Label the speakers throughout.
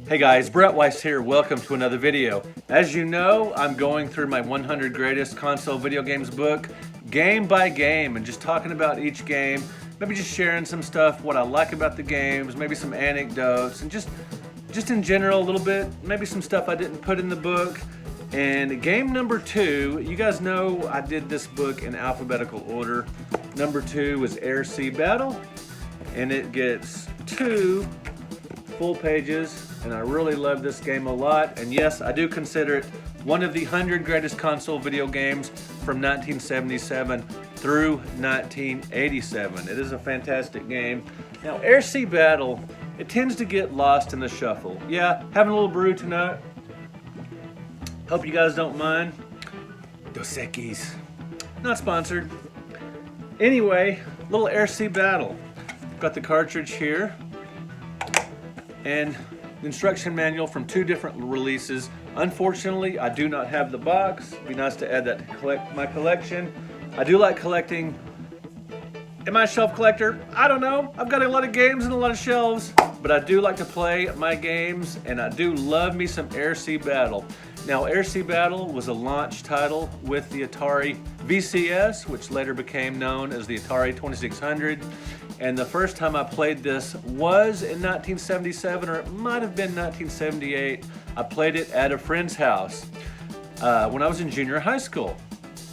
Speaker 1: Hey guys, Brett Weiss here. Welcome to another video. As you know, I'm going through my 100 greatest console video games book, game by game, and just talking about each game, maybe just sharing some stuff, what I like about the games, maybe some anecdotes, and just in general a little bit, maybe some stuff I didn't put in the book. And game number 2, you guys know I did this book in alphabetical order. Number 2 was Air Sea Battle, and it gets 2 full pages, and I really love this game a lot. And yes, I do consider it one of the 100 greatest console video games from 1977 through 1987. It is a fantastic game. Now, Air Sea Battle, it tends to get lost in the shuffle. Yeah, having a little brew tonight. Hope you guys don't mind. Dos Equis. Not sponsored. Anyway, little Air Sea Battle. Got the cartridge here, and the instruction manual from 2 different releases. Unfortunately, I do not have the box. It'd be nice to add that to my collection. I do like collecting. Am I a shelf collector? I don't know. I've got a lot of games and a lot of shelves, but I do like to play my games, and I do love me some Air Sea Battle. Now, Air Sea Battle was a launch title with the Atari VCS, which later became known as the Atari 2600. And the first time I played this was in 1977, or it might have been 1978. I played it at a friend's house when I was in junior high school,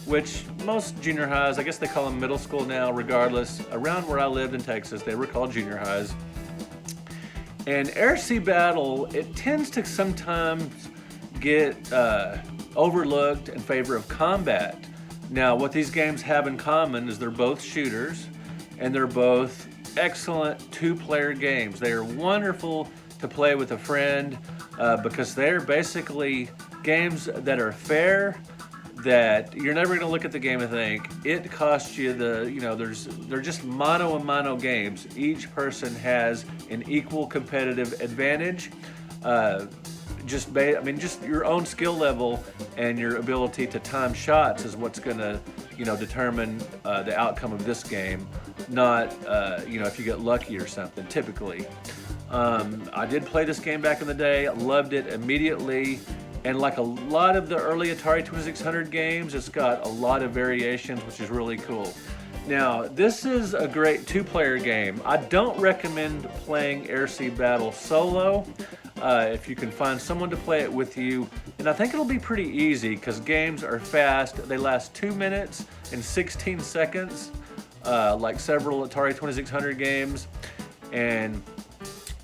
Speaker 1: which most junior highs, I guess they call them middle school now, regardless. Around where I lived in Texas, they were called junior highs. And Air Sea Battle, it tends to sometimes get overlooked in favor of combat. Now, what these games have in common is they're both shooters, and they're both excellent 2-player games. They are wonderful to play with a friend because they're basically games that are fair, that you're never going to look at the game and think it cost you they're just mano a mano games. Each person has an equal competitive advantage. Just your own skill level and your ability to time shots is what's going to determine the outcome of this game, not if you get lucky or something, typically. I did play this game back in the day, loved it immediately, and like a lot of the early Atari 2600 games, it's got a lot of variations, which is really cool. Now, this is a great 2-player game. I don't recommend playing Air Sea Battle solo. If you can find someone to play it with you, and I think it'll be pretty easy because games are fast. They last 2 minutes and 16 seconds, like several Atari 2600 games,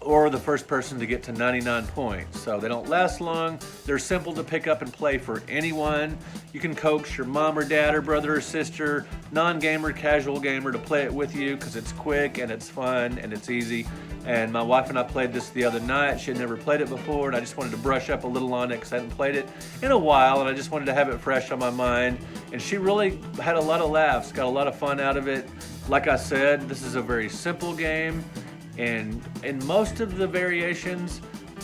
Speaker 1: or the first person to get to 99 points. So they don't last long. They're simple to pick up and play for anyone. You can coax your mom or dad or brother or sister, non-gamer, casual gamer, to play it with you because it's quick and it's fun and it's easy. And my wife and I played this the other night. She had never played it before, and I just wanted to brush up a little on it because I hadn't played it in a while, and I just wanted to have it fresh on my mind. And she really had a lot of laughs, got a lot of fun out of it. Like I said, this is a very simple game. And in most of the variations,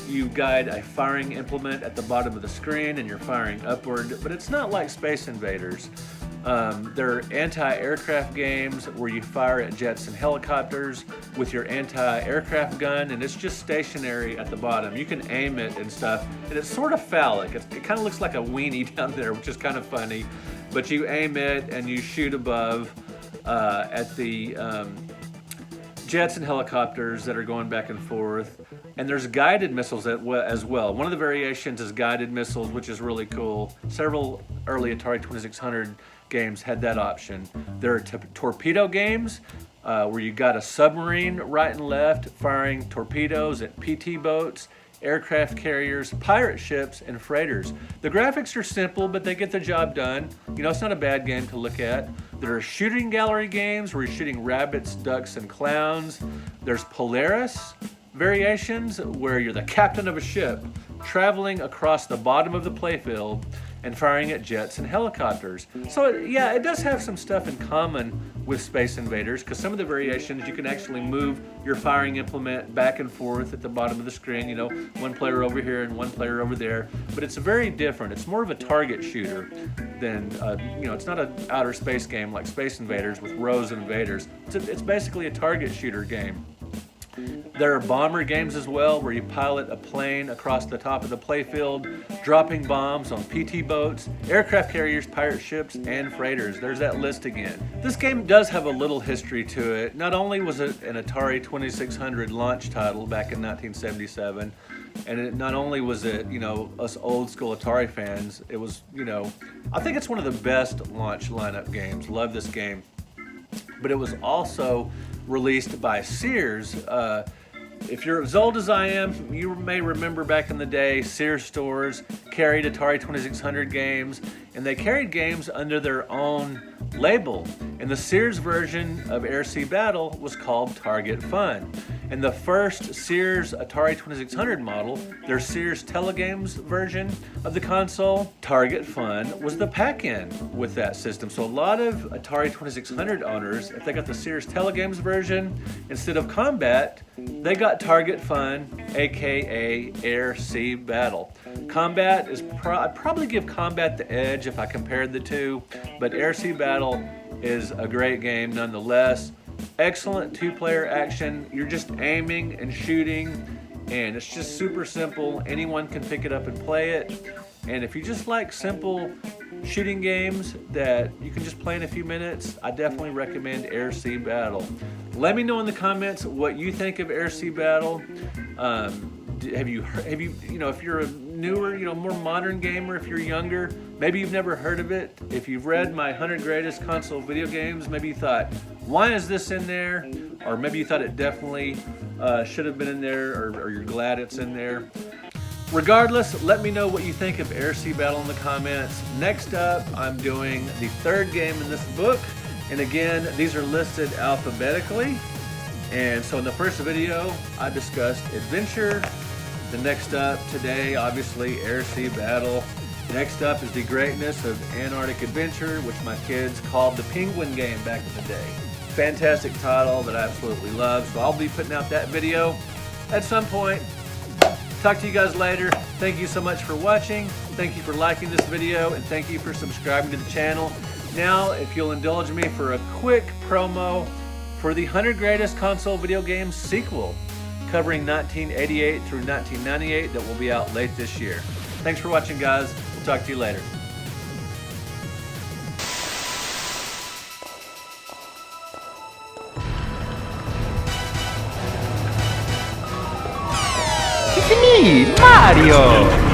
Speaker 1: you guide a firing implement at the bottom of the screen and you're firing upward, but it's not like Space Invaders. They're anti-aircraft games where you fire at jets and helicopters with your anti-aircraft gun, and it's just stationary at the bottom. You can aim it and stuff, and it's sort of phallic. It kind of looks like a weenie down there, which is kind of funny, but you aim it and you shoot above at the jets and helicopters that are going back and forth. And there's guided missiles as well. One of the variations is guided missiles, which is really cool. Several early Atari 2600 games had that option. There are torpedo games where you got a submarine right and left firing torpedoes at PT boats, aircraft carriers, pirate ships, and freighters. The graphics are simple, but they get the job done. It's not a bad game to look at. There are shooting gallery games where you're shooting rabbits, ducks, and clowns. There's Polaris variations where you're the captain of a ship traveling across the bottom of the playfield and firing at jets and helicopters. So yeah, it does have some stuff in common with Space Invaders, because some of the variations you can actually move your firing implement back and forth at the bottom of the screen, one player over here and one player over there, but it's very different. It's more of a target shooter than, it's not an outer space game like Space Invaders with rows of invaders. It's basically a target shooter game. There are bomber games as well, where you pilot a plane across the top of the playfield, dropping bombs on PT boats, aircraft carriers, pirate ships, and freighters. There's that list again. This game does have a little history to it. Not only was it an Atari 2600 launch title back in 1977, and not only was it, us old school Atari fans, it was, I think it's one of the best launch lineup games. Love this game. But it was also released by Sears. If you're as old as I am, you may remember back in the day, Sears stores carried Atari 2600 games, and they carried games under their own label. And the Sears version of Air Sea Battle was called Target Fun. And the first Sears Atari 2600 model, their Sears Telegames version of the console, Target Fun, was the pack-in with that system. So a lot of Atari 2600 owners, if they got the Sears Telegames version, instead of Combat, they got Target Fun, aka Air Sea Battle. Combat is, I'd probably give Combat the edge if I compared the two, but Air Sea Battle is a great game nonetheless. Excellent two-player action. You're just aiming and shooting, and it's just super simple. Anyone can pick it up and play it. And if you just like simple shooting games that you can just play in a few minutes, I definitely recommend Air Sea Battle. Let me know in the comments what you think of Air Sea Battle. Have you, if you're a newer, more modern gamer, if you're younger, maybe you've never heard of it. If you've read my 100 Greatest Console Video Games, maybe you thought, why is this in there? Or maybe you thought it definitely should have been in there, or you're glad it's in there. Regardless, let me know what you think of Air Sea Battle in the comments. Next up, I'm doing the third game in this book. And again, these are listed alphabetically. And so in the first video, I discussed Adventure. The next up today, obviously, Air Sea Battle. Next up is the greatness of Antarctic Adventure, which my kids called the Penguin game back in the day. Fantastic title that I absolutely love. So I'll be putting out that video at some point. Talk to you guys later. Thank you so much for watching. Thank you for liking this video, and thank you for subscribing to the channel. Now, if you'll indulge me for a quick promo for the 100 Greatest Console Video Games sequel, covering 1988 through 1998, that will be out late this year. Thanks for watching, guys. We'll talk to you later.
Speaker 2: It's me, Mario!